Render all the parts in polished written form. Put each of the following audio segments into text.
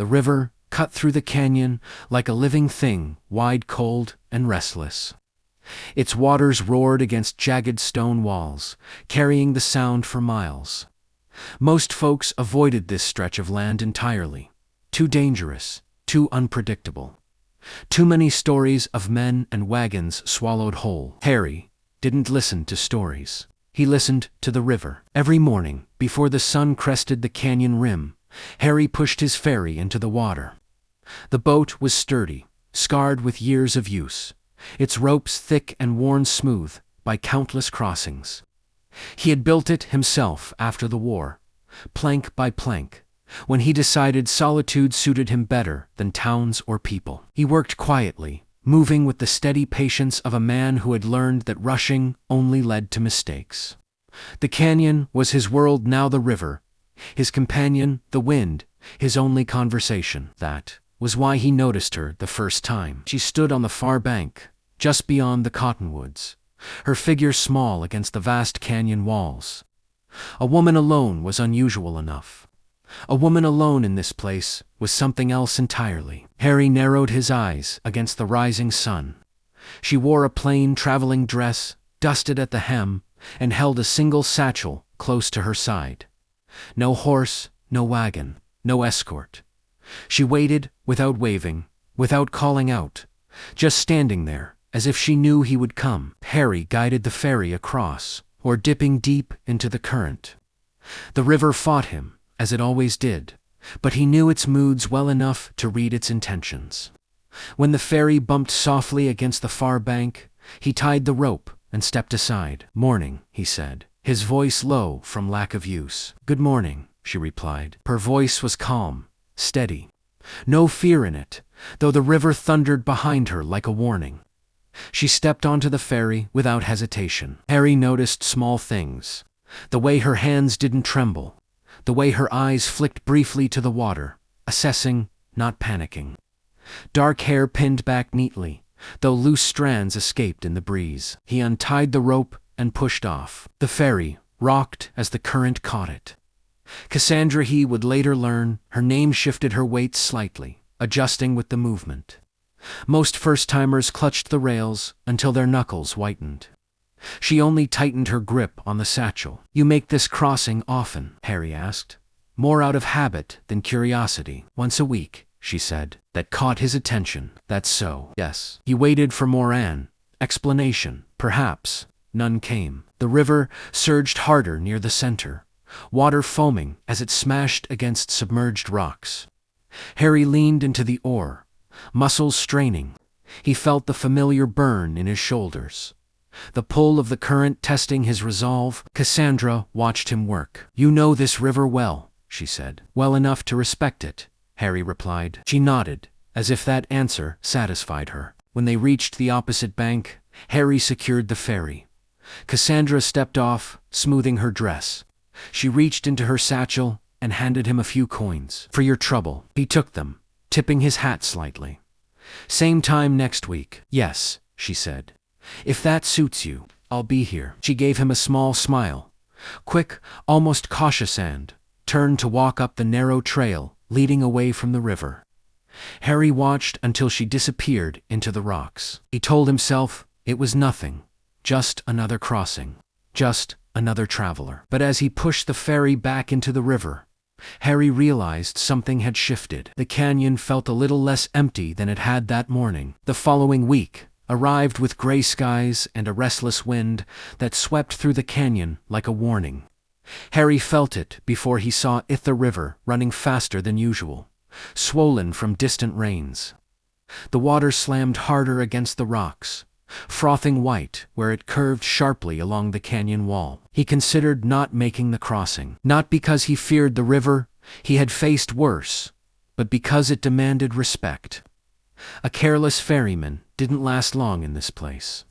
The river cut through the canyon like a living thing, wide, cold, and restless. Its waters roared against jagged stone walls, carrying the sound for miles. Most folks avoided this stretch of land entirely. Too dangerous, too unpredictable. Too many stories of men and wagons swallowed whole. Harry didn't listen to stories. He listened to the river. Every morning, before the sun crested the canyon rim, Harry pushed his ferry into the water. The boat was sturdy, scarred with years of use, its ropes thick and worn smooth by countless crossings. He had built it himself after the war, plank by plank, when he decided solitude suited him better than towns or people. He worked quietly, moving with the steady patience of a man who had learned that rushing only led to mistakes. The canyon was his world, now the river, his companion, the wind, his only conversation. That was why he noticed her the first time. She stood on the far bank, just beyond the cottonwoods, her figure small against the vast canyon walls. A woman alone was unusual enough. A woman alone in this place was something else entirely. Harry narrowed his eyes against the rising sun. She wore a plain traveling dress, dusted at the hem, and held a single satchel close to her side. No horse, no wagon, no escort. She waited without waving, without calling out, just standing there, as if she knew he would come. Harry guided the ferry across, or dipping deep into the current. The river fought him, as it always did, but he knew its moods well enough to read its intentions. When the ferry bumped softly against the far bank, he tied the rope and stepped aside. "Morning," he said, his voice low from lack of use. "Good morning," she replied. Her voice was calm, steady. No fear in it, though the river thundered behind her like a warning. She stepped onto the ferry without hesitation. Harry noticed small things. The way her hands didn't tremble. The way her eyes flicked briefly to the water, assessing, not panicking. Dark hair pinned back neatly, though loose strands escaped in the breeze. He untied the rope and pushed off. The ferry rocked as the current caught it. Cassandra, he would later learn, her name shifted her weight slightly, adjusting with the movement. Most first-timers clutched the rails until their knuckles whitened. She only tightened her grip on the satchel. "You make this crossing often?" Harry asked, more out of habit than curiosity. "Once a week," she said. That caught his attention. "That's so." "Yes." He waited for more explanation. Perhaps. None came. The river surged harder near the center, water foaming as it smashed against submerged rocks. Harry leaned into the oar, muscles straining. He felt the familiar burn in his shoulders, the pull of the current testing his resolve. Cassandra watched him work. "You know this river well," she said. "Well enough to respect it," Harry replied. She nodded, as if that answer satisfied her. When they reached the opposite bank, Harry secured the ferry. Cassandra stepped off, smoothing her dress. She reached into her satchel and handed him a few coins. "For your trouble." He took them, tipping his hat slightly. "Same time next week." "Yes," she said. "If that suits you, I'll be here." She gave him a small smile, quick, almost cautious, and turned to walk up the narrow trail leading away from the river. Harry watched until she disappeared into the rocks. He told himself it was nothing, just another crossing, just another traveler. But as he pushed the ferry back into the river, Harry realized something had shifted. The canyon felt a little less empty than it had that morning. The following week arrived with gray skies and a restless wind that swept through the canyon like a warning. Harry felt it before he saw the river running faster than usual, swollen from distant rains. The water slammed harder against the rocks, frothing white where it curved sharply along the canyon wall. He considered not making the crossing, not because he feared the river, he had faced worse, but because it demanded respect. A careless ferryman didn't last long in this place.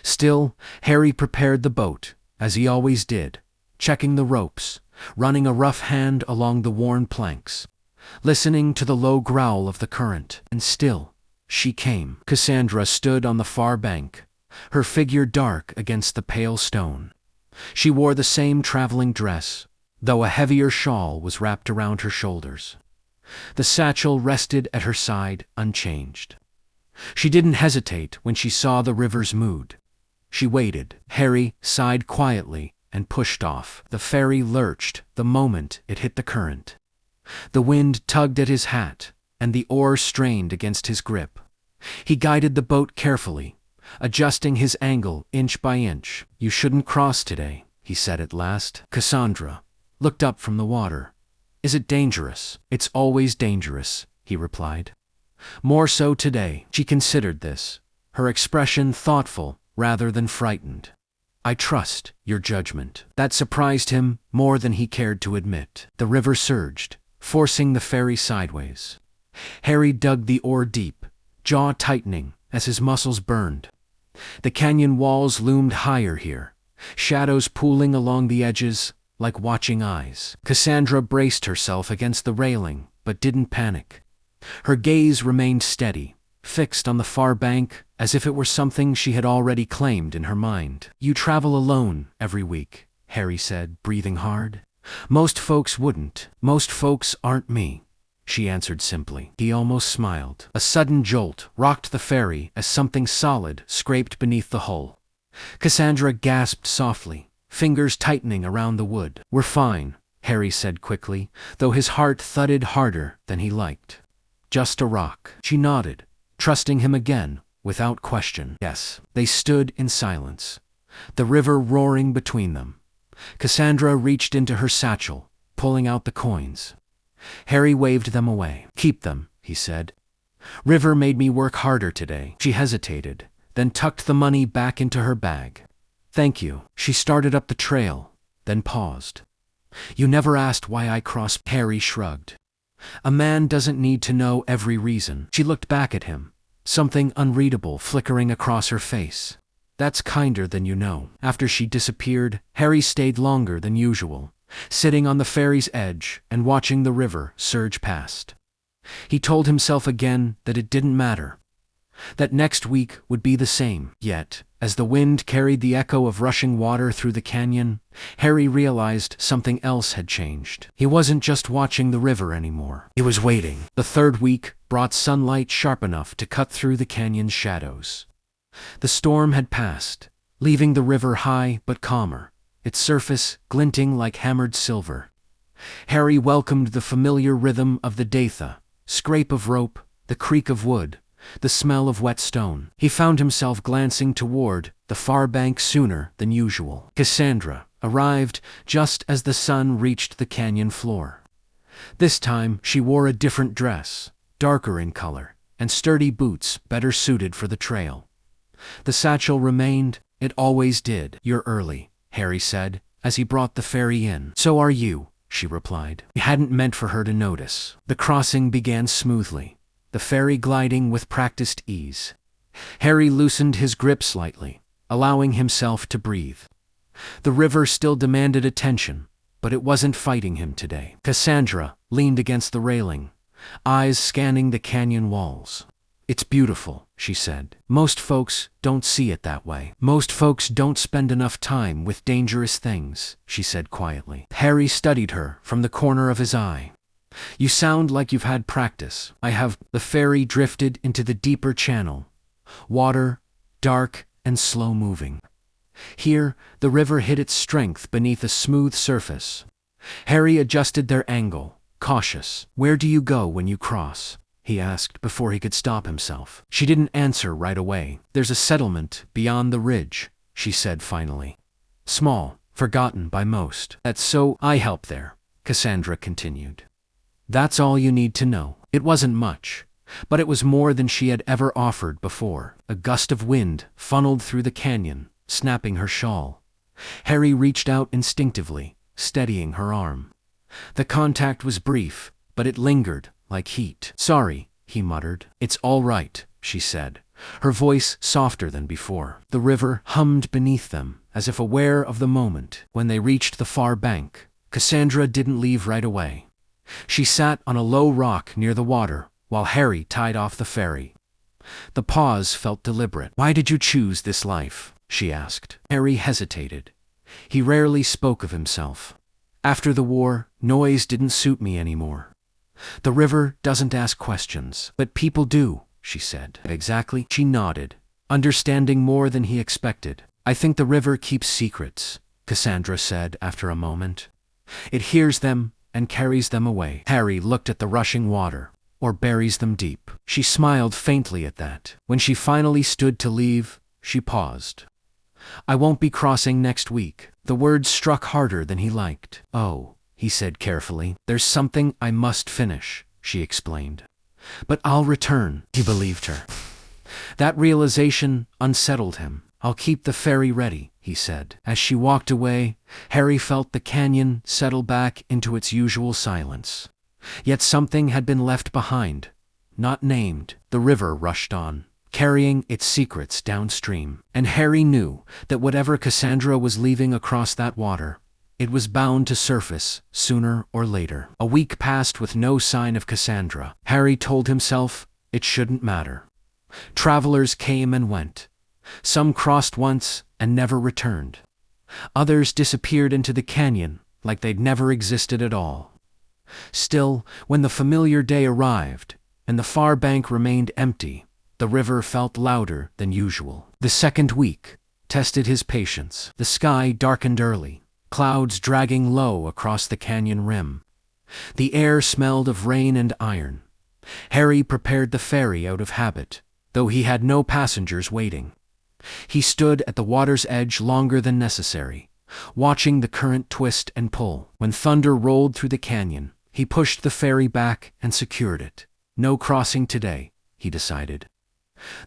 Still, Harry prepared the boat, as he always did, checking the ropes, running a rough hand along the worn planks, listening to the low growl of the current. And still, she came. Cassandra stood on the far bank, her figure dark against the pale stone. She wore the same traveling dress, though a heavier shawl was wrapped around her shoulders. The satchel rested at her side, unchanged. She didn't hesitate when she saw the river's mood. She waited. Harry sighed quietly and pushed off. The ferry lurched the moment it hit the current. The wind tugged at his hat, and the oar strained against his grip. He guided the boat carefully, adjusting his angle inch by inch. "You shouldn't cross today," he said at last. Cassandra looked up from the water. "Is it dangerous?" "It's always dangerous," he replied. "More so today." She considered this, her expression thoughtful rather than frightened. "I trust your judgment." That surprised him more than he cared to admit. The river surged, forcing the ferry sideways. Harry dug the oar deep, jaw tightening as his muscles burned. The canyon walls loomed higher here, shadows pooling along the edges like watching eyes. Cassandra braced herself against the railing, but didn't panic. Her gaze remained steady, fixed on the far bank as if it were something she had already claimed in her mind. "You travel alone every week," Harry said, breathing hard. "Most folks wouldn't. Most folks aren't me," she answered simply. He almost smiled. A sudden jolt rocked the ferry as something solid scraped beneath the hull. Cassandra gasped softly, fingers tightening around the wood. "We're fine," Harry said quickly, though his heart thudded harder than he liked. "Just a rock." She nodded, trusting him again, without question. Yes. They stood in silence, the river roaring between them. Cassandra reached into her satchel, pulling out the coins. Harry waved them away. "Keep them," he said. "River made me work harder today." She hesitated, then tucked the money back into her bag. "Thank you." She started up the trail, then paused. "You never asked why I crossed." Harry shrugged. "A man doesn't need to know every reason." She looked back at him, something unreadable flickering across her face. "That's kinder than you know." After she disappeared, Harry stayed longer than usual, sitting on the ferry's edge and watching the river surge past. He told himself again that it didn't matter, that next week would be the same. Yet, as the wind carried the echo of rushing water through the canyon, Harry realized something else had changed. He wasn't just watching the river anymore. He was waiting. The third week brought sunlight sharp enough to cut through the canyon's shadows. The storm had passed, leaving the river high but calmer, its surface glinting like hammered silver. Harry welcomed the familiar rhythm of the Datha, scrape of rope, the creak of wood, the smell of wet stone. He found himself glancing toward the far bank sooner than usual. Cassandra arrived just as the sun reached the canyon floor. This time she wore a different dress, darker in color, and sturdy boots better suited for the trail. The satchel remained, it always did. "You're early," Harry said, as he brought the ferry in. "So are you," she replied. He hadn't meant for her to notice. The crossing began smoothly, the ferry gliding with practiced ease. Harry loosened his grip slightly, allowing himself to breathe. The river still demanded attention, but it wasn't fighting him today. Cassandra leaned against the railing, eyes scanning the canyon walls. "It's beautiful," she said. "Most folks don't see it that way." "Most folks don't spend enough time with dangerous things," she said quietly. Harry studied her from the corner of his eye. "You sound like you've had practice." "I have." The ferry drifted into the deeper channel, water dark and slow-moving. Here, the river hid its strength beneath a smooth surface. Harry adjusted their angle, cautious. "Where do you go when you cross?" he asked before he could stop himself. She didn't answer right away. "There's a settlement beyond the ridge," she said finally. "Small, forgotten by most." "That's so I help there," Cassandra continued. "That's all you need to know." It wasn't much, but it was more than she had ever offered before. A gust of wind funneled through the canyon, snapping her shawl. Harry reached out instinctively, steadying her arm. The contact was brief, but it lingered, like heat. "Sorry," he muttered. "It's all right," she said, her voice softer than before. The river hummed beneath them, as if aware of the moment. When they reached the far bank, Cassandra didn't leave right away. She sat on a low rock near the water, while Harry tied off the ferry. The pause felt deliberate. "Why did you choose this life?" she asked. Harry hesitated. He rarely spoke of himself. "After the war, noise didn't suit me anymore. The river doesn't ask questions. But people do, she said. Exactly. She nodded, understanding more than he expected. I think the river keeps secrets, Cassandra said after a moment. It hears them and carries them away. Harry looked at the rushing water, or buries them deep. She smiled faintly at that. When she finally stood to leave, she paused. I won't be crossing next week. The words struck harder than he liked. Oh, he said carefully. There's something I must finish, she explained. But I'll return, he believed her. That realization unsettled him. I'll keep the ferry ready, he said. As she walked away, Harry felt the canyon settle back into its usual silence. Yet something had been left behind, not named. The river rushed on, carrying its secrets downstream. And Harry knew that whatever Cassandra was leaving across that water, it was bound to surface sooner or later. A week passed with no sign of Cassandra. Harry told himself it shouldn't matter. Travelers came and went. Some crossed once and never returned. Others disappeared into the canyon like they'd never existed at all. Still, when the familiar day arrived and the far bank remained empty, the river felt louder than usual. The second week tested his patience. The sky darkened early, clouds dragging low across the canyon rim. The air smelled of rain and iron. Harry prepared the ferry out of habit, though he had no passengers waiting. He stood at the water's edge longer than necessary, watching the current twist and pull. When thunder rolled through the canyon, he pushed the ferry back and secured it. No crossing today, he decided.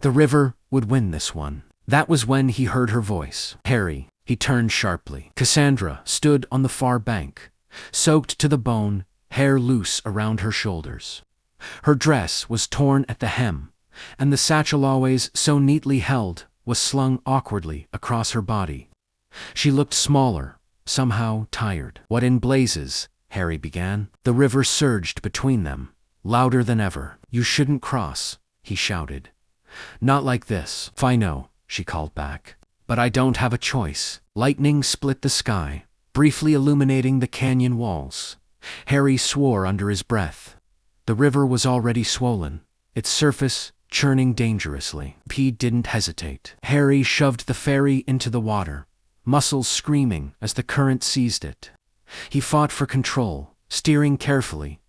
The river would win this one. That was when he heard her voice. Harry, he turned sharply. Cassandra stood on the far bank, soaked to the bone, hair loose around her shoulders. Her dress was torn at the hem, and the satchel always so neatly held was slung awkwardly across her body. She looked smaller, somehow tired. What in blazes? Harry began. The river surged between them, louder than ever. You shouldn't cross, he shouted. Not like this. I know, she called back. But I don't have a choice. Lightning split the sky, briefly illuminating the canyon walls. Harry swore under his breath. The river was already swollen, its surface churning dangerously. He didn't hesitate. Harry shoved the ferry into the water, muscles screaming as the current seized it. He fought for control, steering carefully,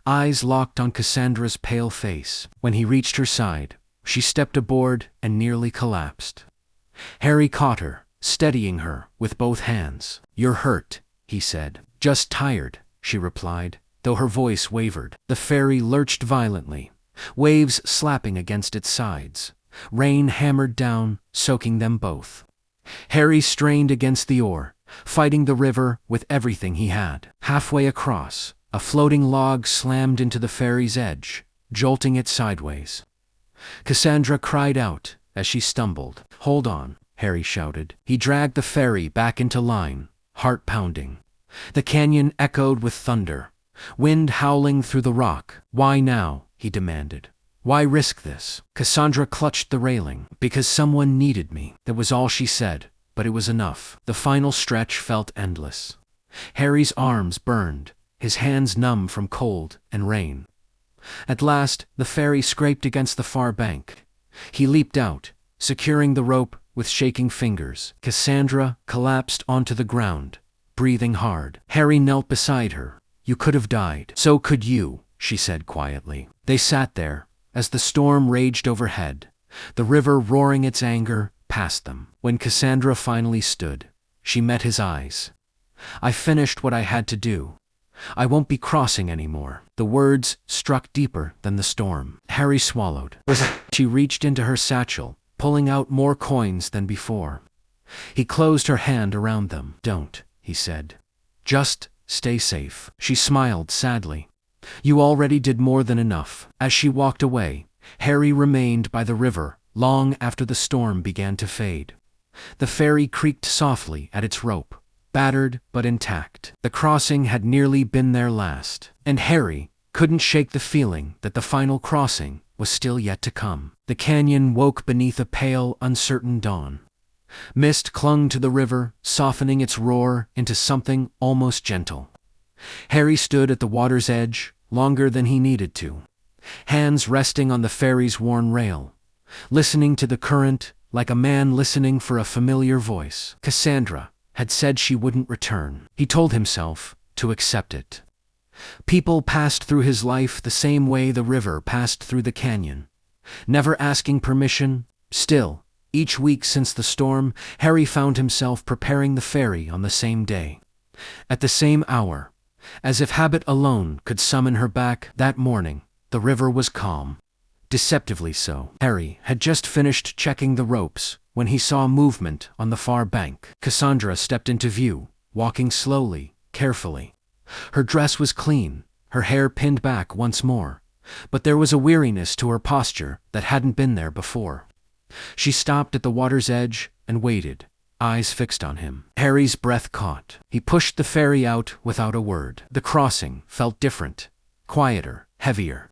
eyes locked on Cassandra's pale face. When he reached her side, she stepped aboard and nearly collapsed. Harry caught her, steadying her with both hands. You're hurt, he said. Just tired, she replied, though her voice wavered. The ferry lurched violently, waves slapping against its sides. Rain hammered down, soaking them both. Harry strained against the oar, fighting the river with everything he had. Halfway across, a floating log slammed into the ferry's edge, jolting it sideways. Cassandra cried out as she stumbled. Hold on, Harry shouted. He dragged the ferry back into line, heart pounding. The canyon echoed with thunder, wind howling through the rock. Why now? He demanded. Why risk this? Cassandra clutched the railing. Because someone needed me. That was all she said, but it was enough. The final stretch felt endless. Harry's arms burned, his hands numb from cold and rain. At last, the ferry scraped against the far bank. He leaped out, securing the rope with shaking fingers. Cassandra collapsed onto the ground, breathing hard. Harry knelt beside her. You could have died. So could you, she said quietly. They sat there, as the storm raged overhead, the river roaring its anger past them. When Cassandra finally stood, she met his eyes. I finished what I had to do. I won't be crossing anymore. The words struck deeper than the storm. Harry swallowed. She reached into her satchel, pulling out more coins than before. He closed her hand around them. Don't, he said. Just stay safe. She smiled sadly. You already did more than enough. As she walked away, Harry remained by the river long after the storm began to fade. The ferry creaked softly at its rope, battered but intact. The crossing had nearly been their last, and Harry couldn't shake the feeling that the final crossing was still yet to come. The canyon woke beneath a pale, uncertain dawn. Mist clung to the river, softening its roar into something almost gentle. Harry stood at the water's edge, longer than he needed to. Hands resting on the ferry's worn rail, listening to the current like a man listening for a familiar voice. Cassandra had said she wouldn't return. He told himself to accept it. People passed through his life the same way the river passed through the canyon, never asking permission. Still, each week since the storm, Harry found himself preparing the ferry on the same day, at the same hour, as if habit alone could summon her back. That morning, the river was calm, deceptively so. Harry had just finished checking the ropes when he saw movement on the far bank. Cassandra stepped into view, walking slowly, carefully. Her dress was clean, her hair pinned back once more, but there was a weariness to her posture that hadn't been there before. She stopped at the water's edge and waited, eyes fixed on him. Harry's breath caught. He pushed the ferry out without a word. The crossing felt different, quieter, heavier.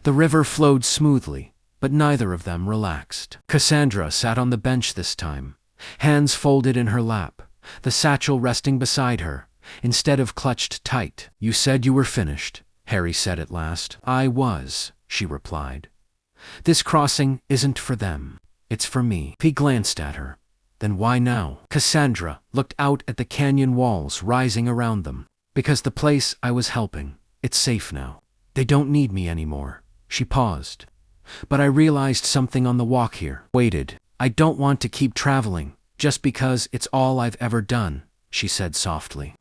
The river flowed smoothly, but neither of them relaxed. Cassandra sat on the bench this time, hands folded in her lap, the satchel resting beside her, instead of clutched tight. "You said you were finished," Harry said at last. "I was," she replied. "This crossing isn't for them. It's for me." He glanced at her. "Then why now?" Cassandra looked out at the canyon walls rising around them. "Because the place I was helping, it's safe now. They don't need me anymore." She paused. "But I realized something on the walk here." Waited. "I don't want to keep traveling, just because it's all I've ever done," she said softly.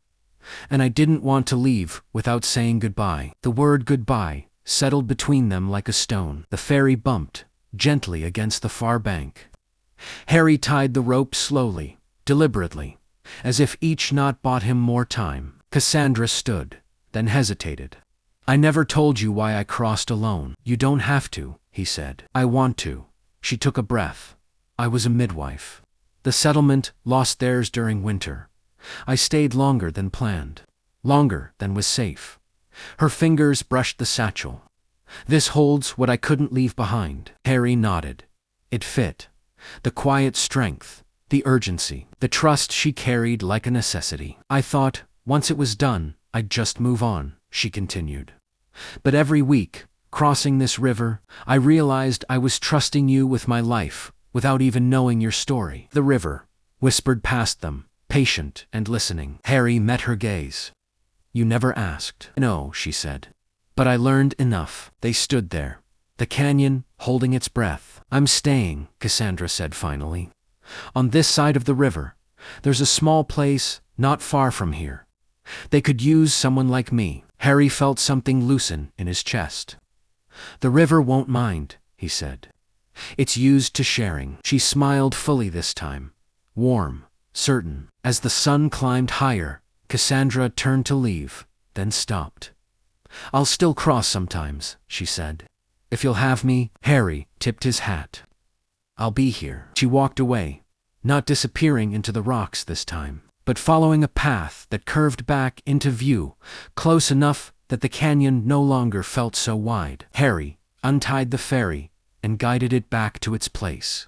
"And I didn't want to leave without saying goodbye." The word goodbye settled between them like a stone. The ferry bumped gently against the far bank. Harry tied the rope slowly, deliberately, as if each knot bought him more time. Cassandra stood, then hesitated. "I never told you why I crossed alone." "You don't have to," he said. "I want to." She took a breath. "I was a midwife. The settlement lost theirs during winter. I stayed longer than planned, longer than was safe." Her fingers brushed the satchel. "This holds what I couldn't leave behind." Harry nodded. It fit. The quiet strength, the urgency, the trust she carried like a necessity. "I thought, once it was done, I'd just move on," she continued. "But every week, crossing this river, I realized I was trusting you with my life, without even knowing your story." The river whispered past them, patient and listening. Harry met her gaze. "You never asked." "No," she said. "But I learned enough." They stood there, the canyon holding its breath. "I'm staying," Cassandra said finally. "On this side of the river. There's a small place not far from here. They could use someone like me." Harry felt something loosen in his chest. "The river won't mind," he said. "It's used to sharing." She smiled fully this time, warm, certain. As the sun climbed higher, Cassandra turned to leave, then stopped. "I'll still cross sometimes," she said. "If you'll have me." Harry tipped his hat. "I'll be here." She walked away, not disappearing into the rocks this time, but following a path that curved back into view, close enough that the canyon no longer felt so wide. Harry untied the ferry and guided it back to its place.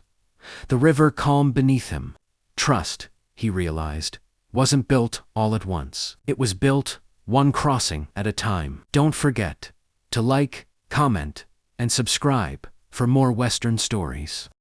The river calmed beneath him. Trust, he realized, wasn't built all at once. It was built one crossing at a time. Don't forget to like, comment, and subscribe for more Western stories.